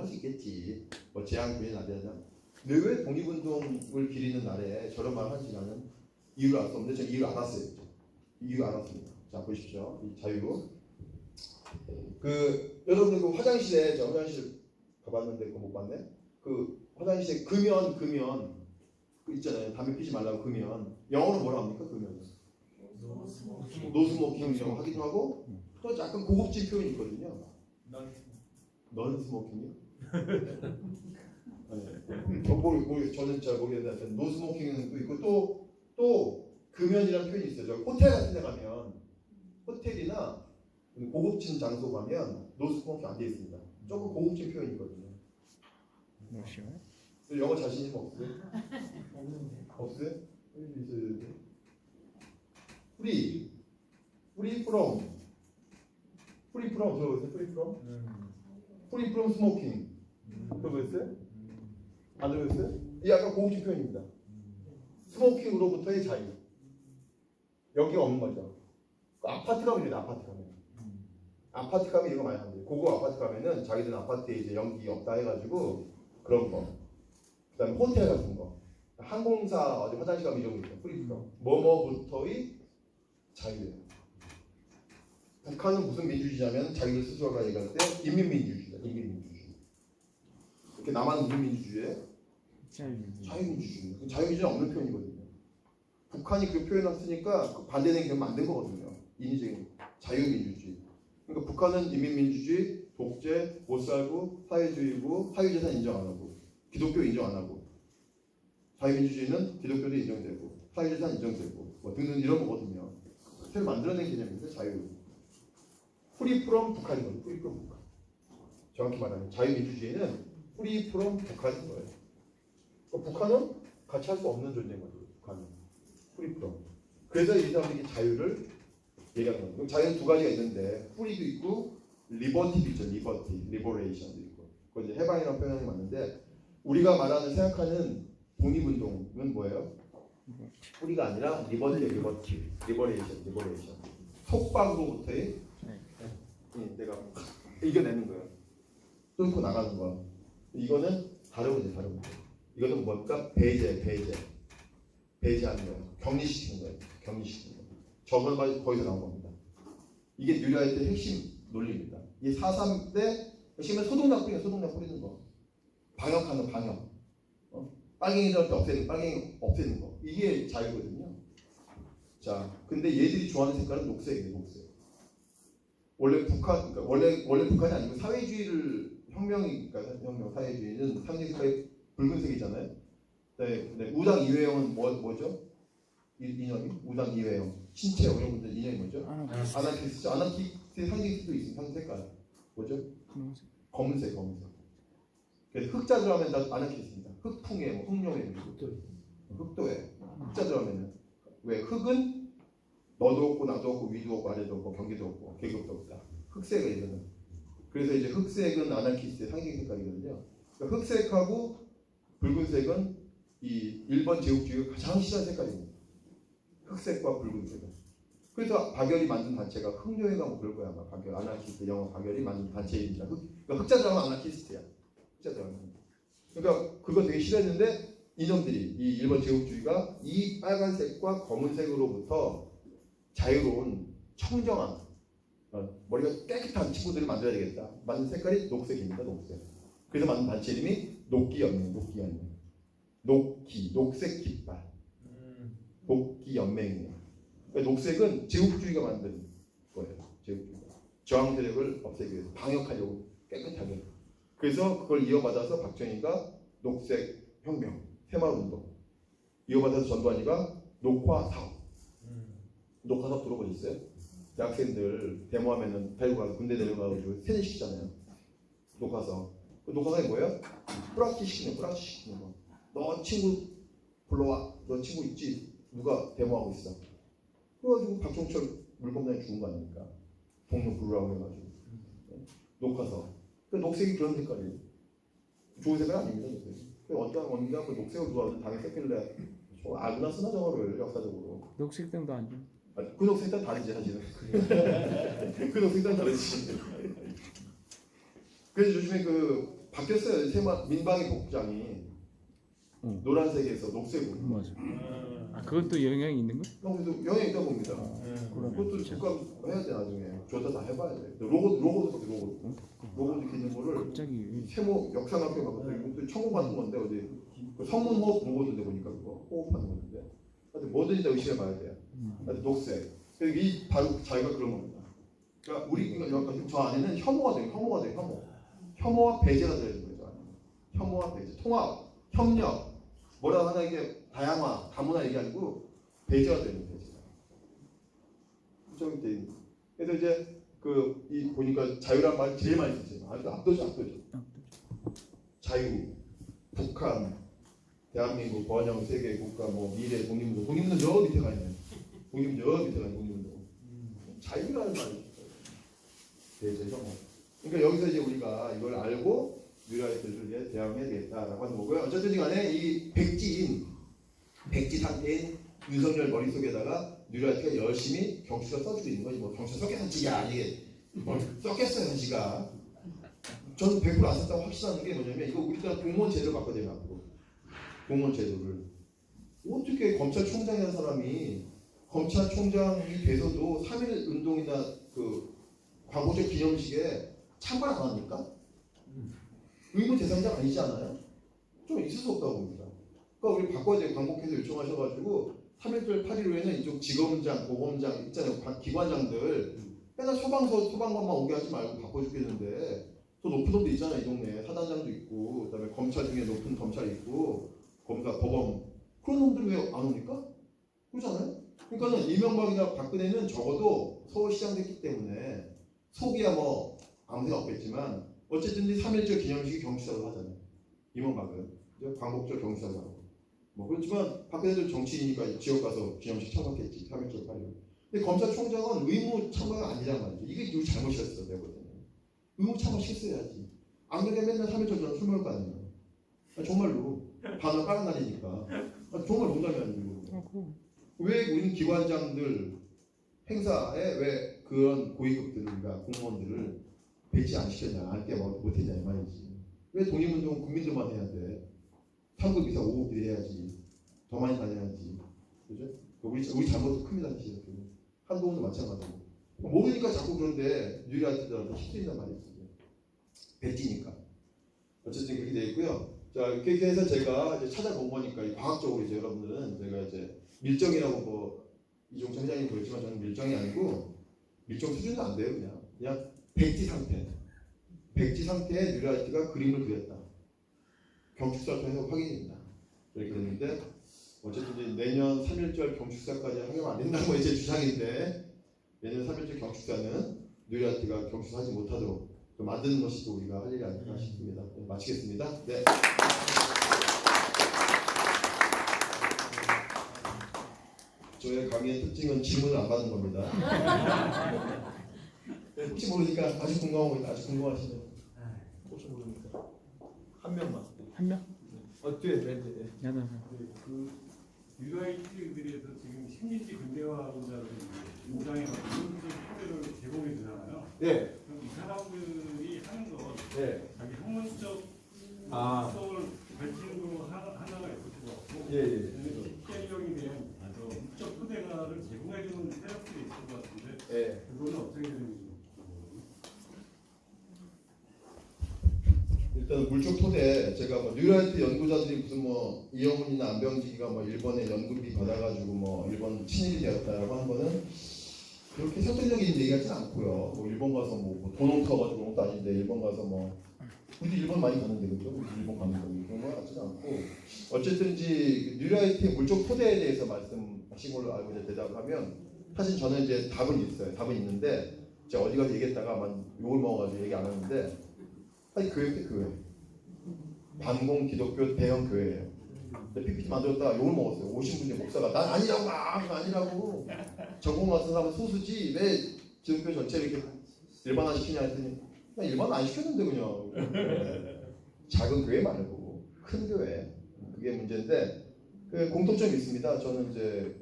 수 있겠지. 뭐 재앙군이 나대하자. 왜 독립운동을 기리는 날에 저런 말을 하는지 나는 이유를 알 수 없는데 제가 이유를 알았어요. 이유 알았습니다. 자 보십시오. 이 자유. 그 여러분들 그 화장실에 저 화장실 가봤는데 그거 못 봤네. 그 화장실에 금연 그 있잖아요. 담배 피지 말라고 금연. 영어로 뭐라 합니까 금연? 노스모킹이라고 하기도 하고 또 약간 고급진 표현이 있거든요. 넌 스모킹이요? 저는 잘 모르겠는데 노스모킹은 또 있고 또 금연이라는 표현이 있어요. 저 호텔 같은 데 가면 호텔이나 고급진 장소 가면 노스모킹 안 돼 있습니다. 조금 고급진 표현이거든요. 영어 자신이 없어요? 없어요? free from 들어보세요. free from smoking 들어보셨어요? 안 들어보셨어요? 이 약간 고급진 표현입니다. 스모킹으로부터의 자유. 여기 없는 거죠. 아파트 가면 아파트 가면 이거 많이 하는데 고급 아파트 가면은 자기들 아파트에 이제 연기 없다 해가지고 그런 거. 그다음에 호텔 같은 거. 항공사 어디 화장실 가면 이런 거 있죠. free from 뭐뭐부터의 자유예요. 북한은 무슨 민주주의냐면 자기들 스스로가 얘기할 때 인민민주주의다. 인민민주주의. 이렇게 남한은 무슨 민주주의예요? 자유민주주의. 자유민주주의는 없는 표현이거든요. 북한이 그 표현을 쓰니까 그 반대된 게 만든 거거든요. 인위적인 자유민주주의. 그러니까 북한은 인민민주주의, 독재, 못살고, 사회주의고, 사회재산 인정 안 하고, 기독교 인정 안 하고, 자유민주주의는 기독교도 인정되고, 사회재산 인정되고, 뭐 등등 이런 거거든요. 새로 만들어낸 개념인데 자유. 프리 프롬 북한이거든요. 프리 프롬 북한. 정확히 말하면 자유민주주의는 프리 프롬 북한인 거예요. 그러니까 북한은 같이 할 수 없는 존재인 거죠. 북한은. 프리 프롬. 그래서 이 사람들이 자유를 얘기하는 거예요. 자유는 두 가지가 있는데 프리도 있고 리버티도 있죠. 리버레이션도 있고. 그거 이제 해방이라는 표현이 맞는데 우리가 말하는 생각하는 독립운동은 뭐예요? 프리가 아니라 리버레이션. 속박으로부터의 내가 이겨내는 거예요. 뚫고 나가는 거야. 이거는 다른 거죠. 이거는 뭔가 배제하는 거예요. 격리시키는 거예요. 저번 거기서 나온 겁니다. 이게 뉴라이트 핵심 논리입니다. 이 4.3 때 핵심은 소독약 뿌리는 거. 방역하는 방역. 빨갱이들한테 빨갱이 없애는 거. 이게 자유거든요. 자, 근데 얘들이 좋아하는 색깔은 녹색이에요. 녹색. 원래 북한이 아니고 사회주의를 사회주의는 상징 색깔이 붉은색이잖아요. 네, 우당 이회영은 뭐죠? 이념이 우당 이회영, 신채영 이런 분들 이념이 뭐죠? 아나키스트죠. 아나키스트의 상징도 있습니다. 상징 색깔 뭐죠? 검은색. 그래서 흑자들 하면 다 아나키스트입니다. 흑풍에, 흑룡에, 흑도에. 흑자들 하면은 왜 흑은 너도 없고 나도 없고 위도 없고 아래도 없고 경계도 없고 계급도 없다. 흑색을 이거는. 그래서 이제 흑색은 아나키스트의 상징 색깔이거든요. 그러니까 흑색하고 붉은색은 이 일본 제국주의가 가장 싫어하는 색깔입니다. 흑색과 붉은색은. 그래서 박열이 만든 단체가 흑묘회가 뭐 그럴 거야 아마. 박열 아나키스트 영어 박열이 만든 단체입니다. 그러니까 흑자들 하면 아나키스트야. 흑자들 하면. 그러니까 그거 되게 싫어했는데 이놈들이 이 일본 제국주의가 이 빨간색과 검은색으로부터 자유로운 청정한 머리가 깨끗한 친구들을 만들어야 되겠다. 만든 색깔이 녹색입니다. 녹색. 그래서 만든 단체 이름이 녹기연맹. 녹색 깃발. 녹기연맹이에요. 그러니까 녹색은 제국주의가 만든 거예요. 제국주의가. 저항 세력을 없애기 위해서 방역하려고 깨끗하게. 그래서 그걸 이어받아서 박정희가 녹색 혁명, 새마을운동 이어받아서 전두환이가 녹화사업. 녹화사업 들어보셨어요? 대학생들 데모하면은 데려가서 군대 데려가가지고 세뇌시키잖아요. 녹화사업. 그 녹화사업이 뭐예요? 뿌락지 시키는 거. 너 친구 불러와. 너 친구 있지? 누가 데모하고 있어. 그래가지고 박종철 물범단이 죽은 거 아닙니까? 동료 부르라고 해가지고. 녹화사업. 그 녹색이 그런 색깔이에요. 좋은 색깔 아닙니다. 언니가 그 녹색을 좋아하는 당에 썼길래 아구나 쓰나 저거를 역사적으로. 녹색등도 안 줘. 그 녹색은 다르지 사실은. 그 녹색은 다르지. 그래서 요즘에 그 바뀌었어요. 민방위 복장이 노란색에서 녹색으로. 맞아. 아 그것도 영향이 있는 거야? 그래서 영향이 있다고 봅니다. 그것도 주가 해야 돼 나중에. 조사 다 해봐야 돼. 로고도 이렇게 있는 거를 갑자기 세모 역삼각형 갖고 이것도 천공받는 건데 어디 그 성문호흡 로고인데 보니까 그거 호흡하는 건데. 하여튼 뭐든지 다 의심해봐야 돼요. 하여튼 녹색. 이 바로 자기가 그런 겁니다. 그러니까 우리 저 안에는 혐오가 돼요. 혐오와 배제가 들어있는 거죠. 혐오와 배제, 통합, 협력, 뭐라 하나 이게 다양화, 다문화 얘기하고 배제가 되는 배제가. 구성이 돼 있는. 그래서 이제 이 보니까 자유란 말 제일 많이 쓰죠. 아주 압도적. 자유, 북한, 대한민국, 번영, 세계, 국가, 뭐 미래, 독립운동 저 밑에 가 있네. 독립운동. 자유라는 말이 배제죠. 그러니까 여기서 이제 우리가 이걸 알고 뉴라이트를 대항해야 되겠다라고 하는 거고요. 어쨌든 간에 이 백지 상태인 윤석열 머릿속에다가 뉴라이트가 열심히 경추사 써주고 있는 거지. 뭐 경추사 썼겠지야 이게 뭘 썼겠어요 지가. 저는 100% 안 썼다고 확신하는 게 뭐냐면 이거 우리나라 공무원 제도를 바꿔야 되고 공무원 제도를 어떻게 검찰총장이라는 사람이 검찰총장이 돼서도 3.1 운동이나 그 광복절 기념식에 참관 안 합니까? 의무 대상자 아니지 않아요? 좀 있을 수 없다고 봅니다. 그러니까 우리 바꿔야 돼요. 광복해서 요청하셔가지고 3.1절 8.15에는 이쪽 지검장, 보검장 있잖아요. 기관장들 맨날 소방관만 오게 하지 말고 바꿔 죽겠는데 또 높은 놈도 있잖아요. 이 동네에 사단장도 있고 그다음에 검찰 중에 높은 검찰이 있고 검사, 법원 그런 놈들 왜 안 옵니까? 그렇잖아요. 그러니까는 이명박이나 박근혜는 적어도 서울시장 됐기 때문에 속이야 뭐 아무 생각 없겠지만 어쨌든 3.1절 기념식이 경추사로 하잖아요. 이명박은 광복절 경추사로 하고 뭐 그렇지만 박근혜도 정치인이니까 지역 가서 기념식 참석했지. 3.1절 8.15. 근데 검찰총장은 의무 참가가 아니란 말이죠. 이게 우리 잘못이었어 내가 볼 때는. 의무 참가했어야지. 안 그러면 맨날 3.1절 전술 먹을 거 아니에요. 정말로 반을 까는 날이니까 정말 농담이 아니고 왜 우리는 기관장들 행사에 왜 그런 고위급들과 공무원들을 배치 안 시켰냐, 안게 못했냐 이 말이지. 왜 독립운동은 국민들만 해야 돼? 3급 이상 5급들이 해야지. 더 많이 다녀야지. 그죠? 우리 잘못도 큽니다 사실. 한동훈도 마찬가지고. 모르니까 자꾸 그런데 뉴라이트들한테 휩쓸린단 말이지. 배지니까. 어쨌든 그렇게 돼 있고요. 자, 이렇게 해서 제가 이제 찾아본 거니까 과학적으로 이제 여러분들은 제가 이제 밀정이라고 뭐 이종철 회장님 그랬지만 저는 밀정이 아니고 밀정 수준도 안 돼요. 그냥 백지 상태에 뉴라이트가 그림을 그렸다. 경축사를 통해서 확인입니다. 이렇게 됐는데 어쨌든 이제 내년 3.1절 경축사까지 하면 안 된다는 거 제 주장인데 내년 3.1절 경축사는 뉴라이트가 경축사하지 못하도록 만드는 것이 또 우리가 할 일이 아닐까 싶습니다. 네, 마치겠습니다. 네. 저의 강의의 특징은 질문을 안 받는 겁니다. 네, 혹시 모르니까 아주 궁금하시죠? 혹시 모르니까 한 명만. 한 명? 뒤에 멘트. 그 뉴라이트들에서 지금 식민지 근대화론자를 인상해 가지고 토대를 제공해 주잖아요. 네. 그럼 이 사람들이 하는 건 네. 자기 학문적 성을 밝히는 거 하나가 있을 것 같고, 집계력에 대한 문적 토대가를 제공해 주는 세력들이 있을 것 같은데, 그거는 어떻게 되는지. 일단 물적 토대 제가 뭐 뉴라이트 연구자들이 무슨 뭐 이영훈이나 안병직이가 뭐 일본에 연구비 받아가지고 뭐 일본 친일이 되었다라고 하는 거는 그렇게 선정적인 얘기하진 않고요. 뭐 일본 가서 뭐 돈 엉터가지고 그런 것도 아닌데 일본 가서 뭐 우리도 일본 많이 가는데 그죠? 일본 가는 거 그런 거 같지는 않고 어쨌든지 뉴라이트의 물적 토대에 대해서 말씀하신 걸로 알고 이제 대답을 하면 사실 저는 이제 답은 있어요. 답은 있는데 제가 어디 가서 얘기했다가 아마 욕을 먹어가지고 얘기 안 하는데. 아니 교회 반공 기독교 대형 교회예요. PPT 만들었다가 욕을 먹었어요. 오신 분이 목사가 난 아니라고 아니라고 전공 같은 사람은 소수지 왜 기독교 전체를 이렇게 일반화 시키냐 했더니 그냥 일반화 안 시켰는데 그냥 작은 교회 말고 큰 교회 그게 문제인데 그 공통점이 있습니다. 저는 이제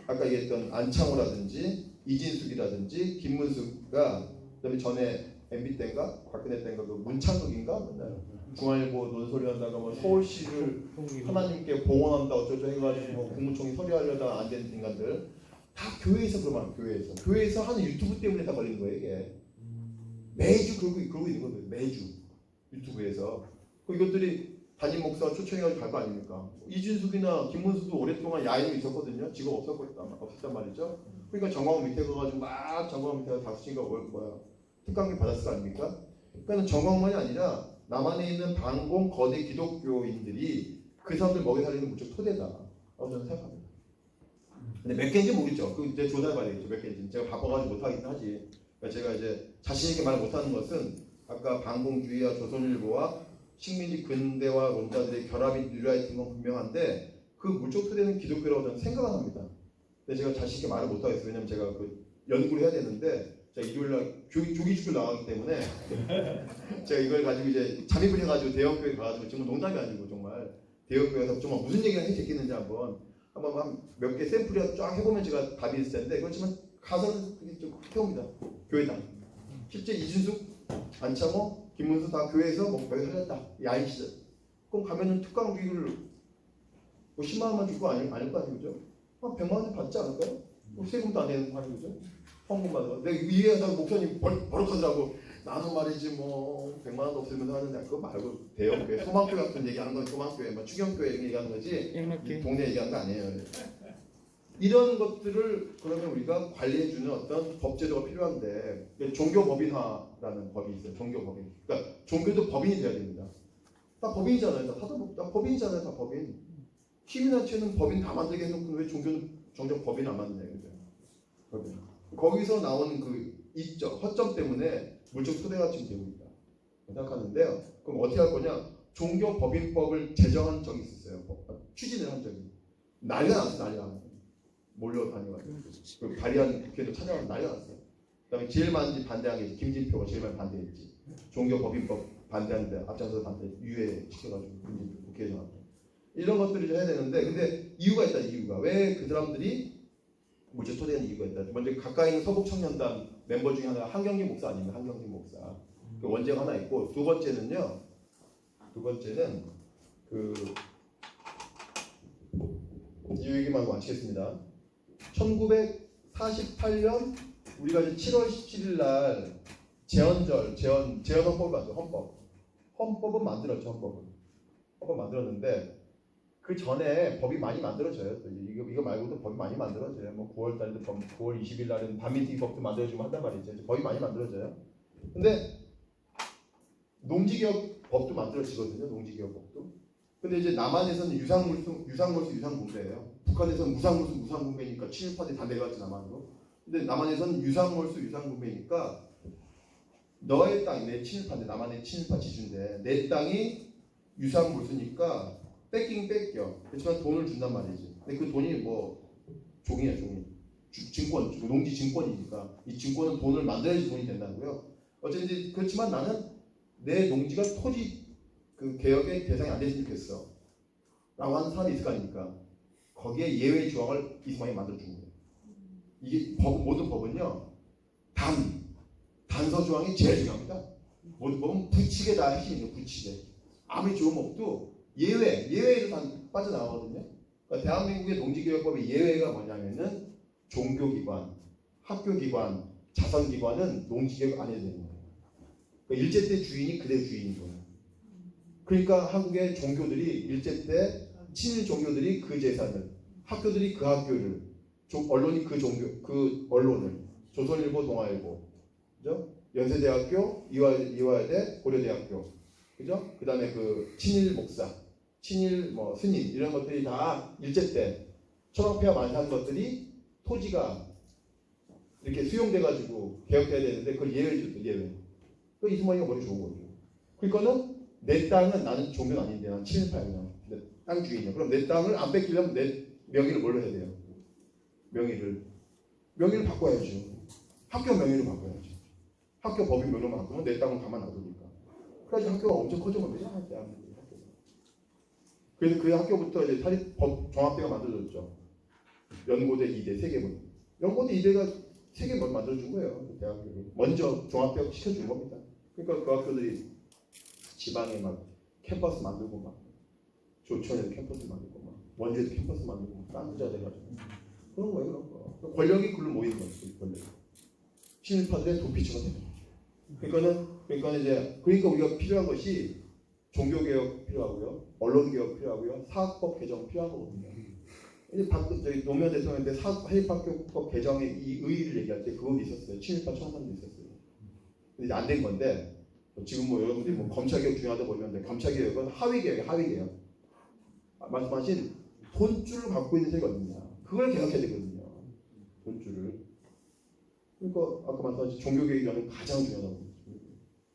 아까 얘기했던 안창호라든지 이진숙이라든지 김문수가 그다음에 전에 MB 때인가 박근혜 때인가 그 문창극인가 맨날 중앙일보 논소리 하다가 뭐 서울시를 하나님께 봉헌한다 어쩌고 해가지고 뭐 국무총리 서리하려다가 안 되는 인간들 다 교회에서 그러면 교회에서 하는 유튜브 때문에 다 걸리는 거예요 이게. 매주 그러고 있는 거예요. 매주 유튜브에서 이것들이 담임 목사가 초청해가지고 갈 거 아닙니까? 이준숙이나 김문수도 오랫동안 야인이 있었거든요. 직업 없었단 말이죠. 그러니까 정광훈 밑에 가가지고 막 정광훈 밑에 가서 다수친가 뭐야 특강비 받았을 거 아닙니까? 그러니까 정광훈만이 아니라 남한에 있는 반공 거대 기독교인들이 그 사람들 먹여 살리는 무척 토대다 라고 저는 생각합니다. 근데 몇 개인지 모르겠죠. 그 이제 조사해봐야 되겠죠. 몇 개인지. 제가 바빠가지고 못하긴 하지. 그러니까 제가 이제 자신있게 말 못하는 것은 아까 반공주의와 조선일보와 식민지 근대화 론자들의 결합이 이루어야 있는 건 분명한데 그 물적 토대는 기독교라고 저는 생각을 합니다. 근데 제가 자신있게 말을 못하겠어요. 왜냐면 제가 그 연구를 해야 되는데 제가 일요일날 조기축구를 나가기 때문에 제가 이걸 가지고 이제 잠입을 해가지고 대형교회 가가지고 지금 농담이 아니고 정말 대형교회에서 정말 무슨 얘기를 할 수 있겠는지 한번 몇 개 샘플이라도 쫙 해보면 제가 답이 있을 텐데 그렇지만 가서는 그게 좀 해옵니다. 교회당 실제 이준숙, 안창호, 김문수 다 교회에서 뭐 거기 살렸다 야인 시절 그럼 가면은 특강 비율을 뭐 10만 원만 줄 거 아닐 거 아니죠? 한 100만 원 받지 않을까요? 뭐 세금도 안 내는 거 아니죠? 헌금 받아. 내가 이해하다 목사님 버럭하더라고. 나는 말이지 뭐 100만 원도 없으면서 하는데 그거 말고 대형교회, 소망교회 같은 얘기하는 건 소망교회, 뭐 추경교회 이런 얘기하는 거지 동네 얘기하는 거 아니에요. 이런 것들을 그러면 우리가 관리해주는 어떤 법제도가 필요한데 종교법인화라는 법이 있어요. 종교법인. 그러니까 종교도 법인이 돼야 됩니다. 다 법인이잖아요. 다 법인이잖아요. 다 법인. 시민단체는 법인 다 만들게 해놓고 왜 종교는 정작 법인 안 만드냐 이거죠. 법인. 거기서 나오는 그 이점, 허점 때문에 물적 토대가 지금 되고 있다 생각하는데요. 그럼 어떻게 할 거냐? 종교법인법을 제정한 적이 있었어요. 추진을 한 적이. 난리가 났어요. 난리가 났어요. 몰려다녀가지고 그 발의한 국회도 찾아가서 난리가 났어요. 그다음에 제일 많이 반대한 게 김진표가 제일 많이 반대했지. 종교법인법 반대하는데 앞장서서 반대 유예시켜가지고 김진표 국회에서 나왔죠. 이런 것들을 해야 되는데 근데 이유가 있다. 이유가 왜 그 사람들이 물질 토대는 이유가 있다. 먼저 가까이 있는 서북청년단 멤버 중에 하나가 한경진 목사 아닙니까? 한경진 목사. 그 원제가 하나 있고 두 번째는 이 얘기만 하고 마치겠습니다. 1948년 우리가 이제 7월 17일 날 제헌헌법을 만들어 헌법은 만들었죠. 헌법 만들었는데 그 전에 법이 많이 만들어져요. 또 이거 말고도 법이 많이 만들어져요. 뭐 9월 달에도 9월 20일 날에는 반민특위 법도 만들어지고 한단 말이죠. 법이 많이 만들어져요. 근데 농지개혁 법도 만들어지거든요. 농지개혁 법도. 근데 이제 남한에서는 유상물수 유상분배예요. 북한에서는 무상물수 무상분배니까 친일파들이 다 내려갔지 남한으로. 근데 남한에서는 유상물수 유상분배니까 너의 땅이 내 친일파인데 남한의 친일파 지주인데 내 땅이 유상물수니까 뺏기긴 뺏겨. 그렇지만 돈을 준단 말이지. 근데 그 돈이 뭐 종이야 종이. 증권, 농지 증권이니까 이 증권은 돈을 만들어야지 돈이 된다고요. 어쨌든 그렇지만 나는 내 농지가 토지 그 개혁의 대상이 안 됐으면 좋겠어 라고 하는 사람이 있을 거 아닙니까? 거기에 예외 조항을 이승만이 만들어준 거예요. 이게 모든 법은요 단서 조항이 제일 중요합니다. 모든 법은 부칙에 다 핵심이 있는 부칙에 아무리 좋은 법도 예외로 빠져나가거든요. 그러니까 대한민국의 농지개혁법의 예외가 뭐냐면은 종교기관, 학교기관, 자선기관은 농지개혁 안 해야 되는 거예요. 그러니까 일제 때 주인이 그대로 주인인 거예요. 그러니까 한국의 종교들이 일제 때 친일 종교들이 그 재산을, 학교들이 그 학교를, 언론이 그 언론을, 조선일보, 동아일보, 그죠? 연세대학교, 이화여대, 고려대학교, 그죠? 그 다음에 그 친일 목사, 친일 뭐 스님 이런 것들이 다 일제 때 천황폐하 많이 한 것들이 토지가 이렇게 수용돼가지고 개혁돼야 되는데 그걸 예외를 줬죠. 예외. 그 이승만이가 머리 좋은 거죠. 그러니까는 내 땅은 나는 종교는 아닌데 난 친일파야 그냥 땅 주인이야. 그럼 내 땅을 안 뺏기려면 내 명의를 뭘로 해야 돼요? 명의를 바꿔야죠. 학교 명의로 바꿔야죠. 학교 법인 명의로 바꾸면 내 땅을 가만 놔두니까. 그래서 학교가 엄청 커져버리죠. 그래서 그 학교부터 이제 사립법 종합대가 만들어졌죠. 연고대 2대 3개분. 연고대 2대가 3개 만들어준 거예요. 대학교를 먼저 종합대학 시켜준 겁니다. 그러니까 그 학교들이 지방에 막 캠퍼스 만들고 막 조천에도 캠퍼스 만들고 막 원주에도 캠퍼스 만들고 막 딴부자 돼가지고 그런 거예요. 그런 거. 권력이 글로 모이는 거죠. 권력. 친일파들의 도피처가 되는 거죠. 그러니까 이제 우리가 필요한 것이 종교 개혁 필요하고요, 언론 개혁 필요하고요, 사학법 개정 필요한 거거든요. 이제 저희 노무현 대통령인데 사립학교법 개정의 이 의의를 얘기할 때 그것도 있었어요. 친일파 청산도 있었어요. 근데 이제 안 된 건데 지금 뭐 여러분들이 뭐 검찰 개혁 중요하다고 보는데 검찰 개혁은 하위 개혁이에요. 하위 개혁. 말씀하신 돈줄을 갖고 있는 세가 어딨냐? 그걸 개혁해야 되거든요. 돈줄을. 그러니까 아까 말씀하신 종교 개혁이라는 가장 중요하다고 보죠.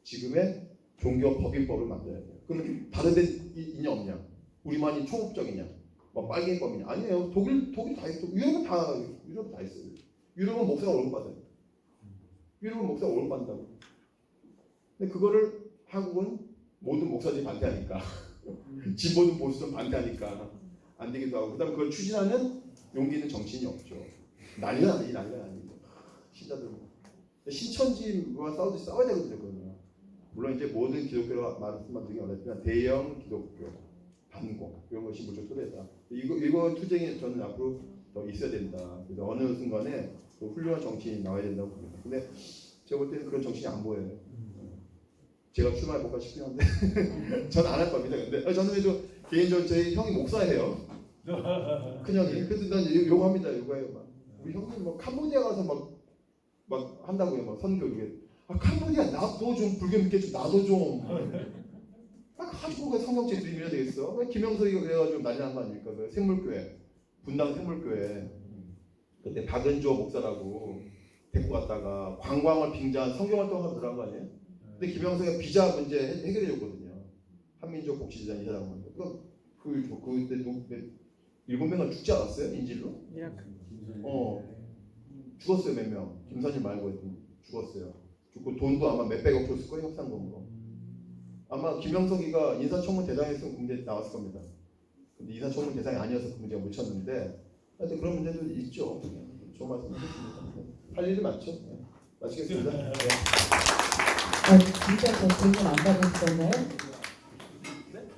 지금의 종교 법인법을 만들어야 돼요. 그럼 다른 데 있냐 없냐? 우리만이 초급적이냐? 뭐 빨갱이법이냐? 아니에요. 독일 다 있고 유럽은 다 있어요. 유럽은 목사가 월급 받아요. 유럽은 목사가 월급 받는다고. 근데 그거를 한국은 모든 목사들이 반대하니까 진보든 보수든 반대하니까 안 되기도 하고 그다음에 그걸 추진하는 용기 있는 정치인이 없죠. 난리가 아니죠. 신자들 신천지와 싸워야 되거든요. 그러면. 물론 이제 모든 기독교가 말씀드리기 어렵지만 대형 기독교 반공 이런 것이 무척 소리다. 이거 투쟁이 저는 앞으로 더 있어야 된다. 그래서 어느 순간에 또 훌륭한 정치인이 나와야 된다고 봅니다. 근데 제가 볼 때는 그런 정치인이 안 보여요. 제가 출마해볼까 싶긴 한데 저는 안 할 겁니다. 근데 저는 그래도 개인적으로 제 형이 목사예요. 큰형이. 그래서 난 요구합니다. 요구해요. 막. 우리 형님 뭐 캄보디아 가서 막 한다고요. 막 선교 이게. 캄보디아 나도 좀 불교 믿게 좀 나도 좀. 한국의 성경책 드리면 되겠어. 김영석이가 그래가지고 난리 난 거 아닙니까? 그 생물교회 분당 생물교회 그때 박은조 목사라고 데리고 갔다가 관광을 빙자한 성경활동을 들어간 거 아니에요? 근데 김영석이가 비자 문제 해결해줬거든요. 한민족 복지재단 이사장한테. 그때 7명은 죽지 않았어요? 인질로? 죽었어요. 몇 명. 김선일 말고 죽었어요. 죽고 돈도 아마 몇백억 줬을 거예요. 협상금으로. 아마 김영석이가 인사청문 대상했으면 그 문제 나왔을 겁니다. 근데 인사청문 대상이 아니어서 그 문제가 묻혔는데 하여튼 그런 문제도 있죠. 좋은 말씀 하셨습니다. 할 일이 많죠. 네. 마치겠습니다. 네. 진짜 저 질문 안 받으실 건가요?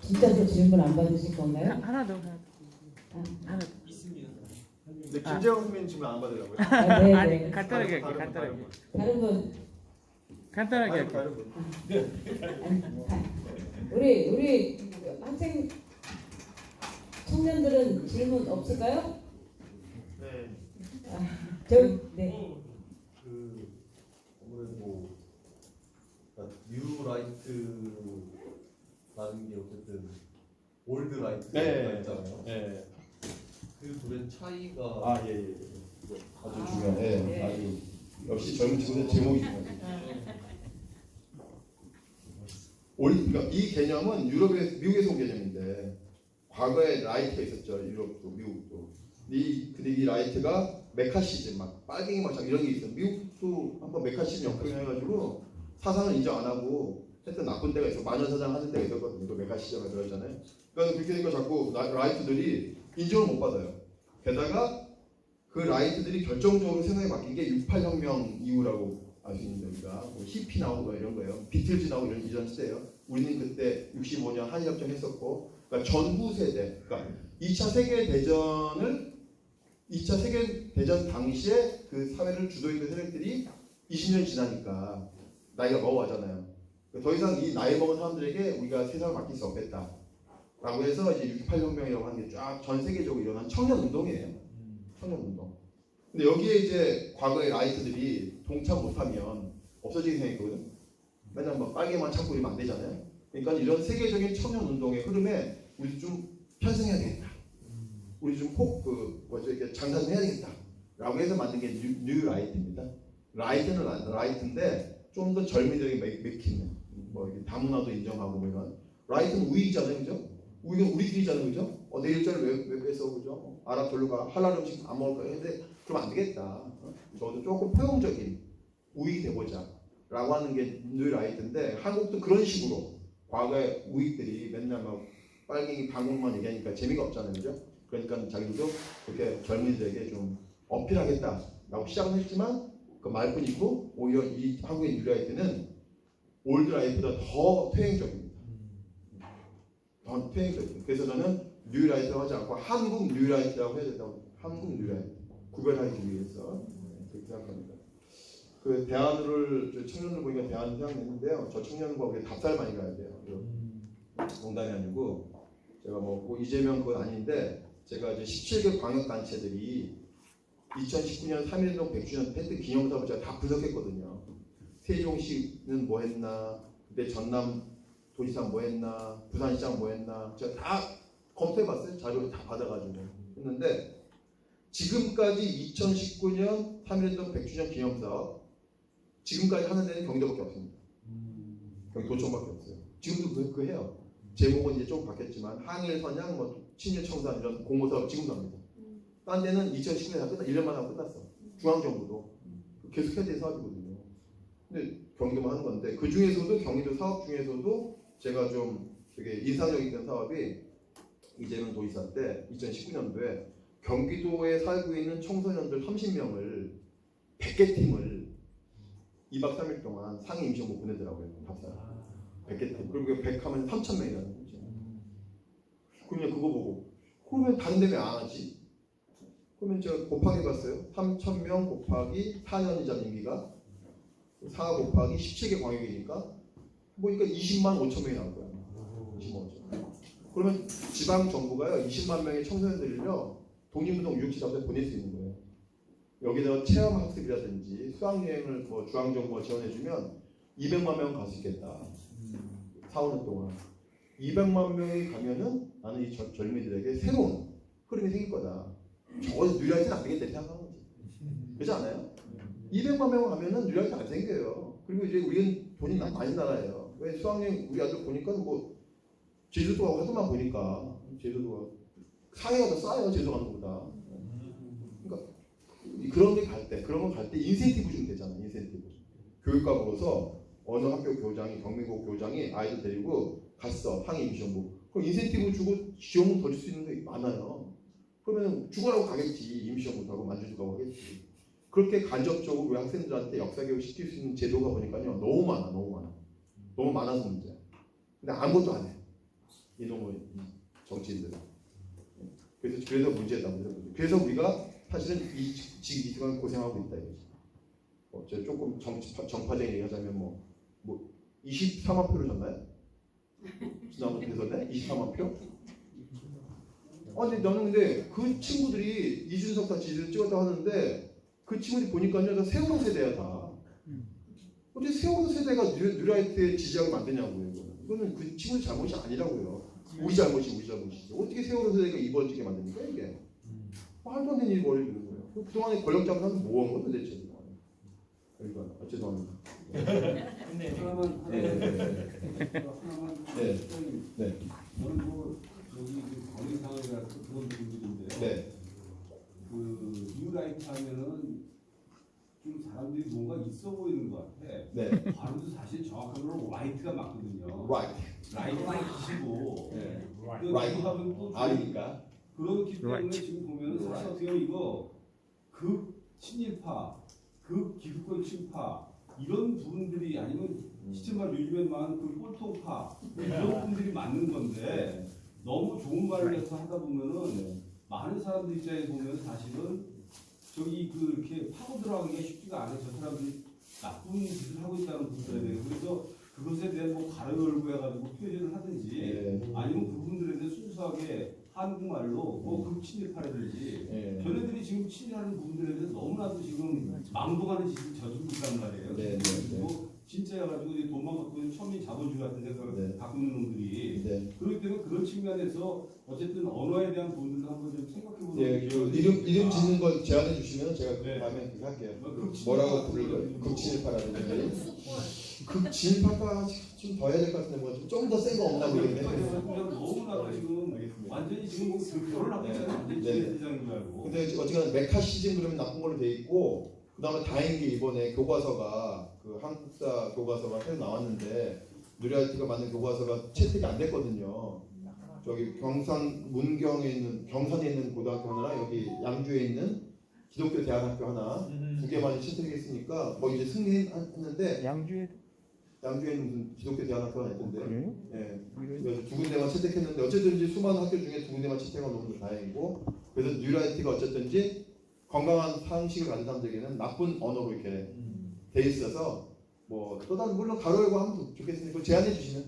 진짜 저 질문 안 받으실 건가요? 하나 더. 하나 더. 근데 김재원 선배님 질문 안 받으려고요? 네. 아니 간단하게 할게. 다른 분 간단하게 할게. 다른 분. 우리 학생 청년들은 질문 없을까요? 네. 네. 아무래도 뉴라이트라는 게 어쨌든 올드라이트가 있잖아요. 네. 그 둘의 차이가 예. 아주 중요해. 네. 아주 역시 젊은 친구들 제목이 중요해. 그러니까 이 개념은 미국에서 온 개념인데 과거에 라이트가 있었죠. 유럽도 미국도. 근데 이 라이트가 메카시즘 막 빨갱이 마찰 이런 게 있어요. 미국도 한번 메카시즘 역행해가지고 사상을 인정 안 하고 하여튼 나쁜 때가 있어. 마녀사장 하는 때가 있었거든요. 그 메카시즘에 들어있잖아요. 그러니까 그렇게 되니까 자꾸 라이트들이 인정을 못 받아요. 게다가 그 라이트들이 결정적으로 생각이 바뀐 게 68혁명 이후라고 알 수 있는 겁니다. 뭐 히피 나오고 이런 거예요. 비틀즈 나오고 이런 이전 시대예요. 우리는 그때 65년 한일협정 했었고, 그러니까 전후 세대, 그러니까 2차 세계대전 당시에 그 사회를 주도했던 세력들이 20년 지나니까 나이가 먹어가잖아요. 더 이상 이 나이 먹은 사람들에게 우리가 세상을 맡길 수 없겠다. 라고 해서 이제 68혁명이라고 하는 게 쫙 전 세계적으로 일어난 청년운동이에요. 청년운동. 근데 여기에 이제 과거의 라이트들이 동참 못하면 없어지게 생겼거든. 맨날 뭐 빨개만 찾고 이러면 안 되잖아요. 그러니까 이런 세계적인 청년운동의 흐름에 우리 좀 편승해야 되겠다. 우리 좀 이렇게 장사 좀 해야 되겠다. 라고 해서 만든 게 뉴 라이트입니다. 라이트는 라이트인데 좀 더 젊은이들에게 맥히는 뭐 이렇게 다문화도 인정하고 뭐 이런 라이트는 우익이잖아요, 그죠? 우익은 우리끼리잖아요, 그죠? 내 일자를 왜 뺏어, 그죠? 아랍 절로 가 할랄 음식 안 먹을 거야. 근데 그럼 안 되겠다. 저도 조금 포용적인 우익이 돼보자. 라고 하는 게 뉴 라이트인데 한국도 그런 식으로 과거에 우익들이 맨날 막 빨갱이 방공만 얘기하니까 재미가 없잖아요, 그죠? 그러니까 자기들도 그렇게 젊은이들에게 좀 어필하겠다라고 시작은 했지만 그 말뿐이고 오히려 이 한국의 뉴 라이트는 올드라이트보다 더 퇴행적입니다. 더 퇴행적입니다. 그래서 저는 뉴라이트라고 하지 않고 한국 뉴라이트라고 해야 된다고. 한국 뉴라이트 구별하기 위해서 그렇게 생각합니다. 그 대안을 청년들 보니까 대안 생각했는데요. 저 청년과 우리 답살 많이 가야 돼요. 농담이 아니고 제가 뭐 이재명 그건 아닌데 제가 이제 17개 광역 단체들이 2019년 3.1운동 100주년 팬트 기념사업을 제가 다 분석했거든요. 세종시는 뭐 했나, 그때 전남 도지사 뭐 했나, 부산시장 뭐 했나, 제가 다 검토해봤어요. 자료 다 받아가지고 했는데 지금까지 2019년 3.1운동 100주년 기념사업 지금까지 하는 데는 경기도밖에 없습니다. 경기도청밖에 없어요. 지금도 그 해요. 제목은 이제 조금 바뀌었지만 항일 선양, 뭐 친일 청산 이런 공모사업 지금도 합니다. 딴 데는 2019년에 다 끝나 1년만 하고 끝났어. 중앙정부도 계속 해야 될 사업이거든요. 근데 경기도만 하는 건데 그 중에서도 경기도 사업 중에서도 제가 좀 되게 인상적이었던 사업이 이재명 도지사 때 2019년도에 경기도에 살고 있는 청소년들 30명을 100개 팀을 2박 3일 동안 상해 임시정부 보내더라고요. 답사 100개 팀. 그리고 100 하면 3,000명이라는 거죠. 그러면 그거 보고 그러면 다른 데는 안 하지? 그러면 제가 곱하기 봤어요. 3,000명 곱하기 4년이자 임기가 4 곱하기 17개 광역이니까 보니까 20만 5천 명이 나올 거예요. 20만 5천 명. 그러면 지방 정부가요 20만 명의 청소년들을요 독립운동 유역지 잡아서 보낼 수 있는 거예요. 여기다가 체험 학습이라든지 수학여행을 뭐 중앙정부가 지원해주면 200만 명 갈 수 있겠다. 4, 5년 동안 200만 명이 가면은 나는 이 젊은이들에게 새로운 흐름이 생길 거다. 저거 누리하지는 안 되겠다 생각하는 거지. 그렇지 않아요? 200만 명 가면은 누리하지 안 생겨요. 그리고 이제 우리는 돈이 많이 나라예요. 왜 수학여행 우리 아들 보니까 뭐 제주도하고 하도만 보니까 제주도가 상해가 더 싸요. 제주도 가는 것보다. 그러니까 그런 게 갈 때 그런 거 갈 때 인센티브 주면 되잖아. 인센티브. 교육감으로서 어느 학교 교장이 경민고 교장이 아이들 데리고 갔어. 상해 임시정부. 그럼 인센티브 주고 지원금 더 줄 수 있는 게 많아요. 그러면 죽어라고 가겠지. 임시정부도 하고 만주도 하고 하겠지. 그렇게 간접적으로 우리 학생들한테 역사교육 시킬 수 있는 제도가 보니까요. 너무 많아. 너무 많아서 문제야. 근데 아무것도 안 해. 이놈의 정치인들은. 그래서 문제다. 그래서 우리가 사실은 지금 이 시간 고생하고 있다 이거지. 저 조금 정파적인 얘기하자면 뭐 24만 표를 줬나요? 지난번 대선에 24만 표? 아니 나는 근데 그 친구들이 이준석 다 지지를 찍었다 하는데 그 친구들이 보니까요 다 세월호 세대야 다. 어떻게 세월호 세대가 뉴라이트의 지지하게 만드냐고요. 이거는 그 친구들 잘못이 아니라고요. 우리 잘못이지. 어떻게 세월호 세대가 이번지게 만듭니까 이게? 말도 안 되는 일이 벌어지는 거예요. 그동안에 권력 잡은 사람은 뭐 한 거예요 대체? 그러니까 죄송합니다. 근데 그러면 하나만 네. 저는 뭐 여기 광역상황이라 그런 분들인데요. 네. 그 뉴라이트 하면은 좀 사람들이 뭔가 있어 보이는 것 같아. 네. 발음도 사실 정확한 라이트가 맞거든요. Right. 라이트가 T시고. 네. Right 하면 또 R이니까. 그렇기 때문에 Right. 지금 보면은 사실 어떻게 보면 이거 극 친일파, 극 기득권 친파 이런 분들이 아니면 시체말 요즘에만 그 꼴통파 이런 분들이 맞는 건데 너무 좋은 말을 해서 하다 보면은 많은 사람들 입장에 보면 사실은 저기 그 이렇게 파고 들어가기가 쉽지가 않아요. 저 사람들이 나쁜 짓을 하고 있다는 분들에 대해서 그래서 그것에 대한 뭐 가로 열고 해가지고 표현을 하든지 아니면 그분들에 대해 순수하게 한국말로 뭐 극친일파라든지 저네들이 지금 친일하는 부분들에 대해서 너무나도 지금 망동하는 짓을 저지르고 있단 말이에요. 그리고 진짜여가지고 이제 돈만 갖고 있는 천민 자본주의 같은 생각을 갖고 있는 놈들이 그렇기 때문에 그런 측면에서 어쨌든 언어에 대한 부분들도 한번 좀 생각해보는 네, 그 이름 짓는 걸 제안해 주시면 제가 그 다음에 그거 할게요. 뭐라고 부를까요? 극친일파라든지. 극진파가 좀 더 해야 될 것 같은데 뭐 좀 더 센 거 없나 모르겠네. 너무나도 지금 완전히 지금 결혼 하고 있잖아요. 완전히 지배대장인 줄 알고. 근데 어쨌거나 메카시즘 그러면 나쁜 걸로 돼 있고 그다음에 다행인 게 이번에 교과서가 그 한국사 교과서가 새로 나왔는데 뉴라이트가 만든 교과서가 채택이 안 됐거든요. 저기 경산 문경에 있는 경산에 있는 고등학교 하나랑 여기 양주에 있는 기독교 대안학교 하나 두 개만 채택했으니까 거의 이제 승리했는데 양주에 양주에 있는 무슨 기독교 대안학교가 있던데. 그래? 예. 그래서 두 군데만 채택했는데 어쨌든지 수많은 학교 중에 두 군데만 채택한 놈도 다행이고 그래서 뉴라이트가 어쨌든지 건강한 상식을 가진 사람들에게는 나쁜 언어로 이렇게 돼 있어서 뭐 또 다른 물론 가로 열고 하면 좋겠으니 그걸 제안해 주시면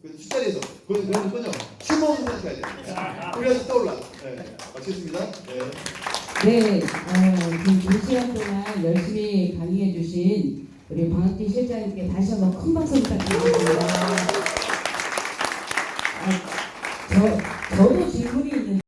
그 술자리에서 그건요 슈먼 생각해야 돼요. 그래서 떠올라. 마치겠습니다. 네, 지금 2시간 동안 열심히 강의해 주신 우리 방학기 실장님께 다시 한번 큰 박수 부탁드리겠습니다. 저도 질문이 있는데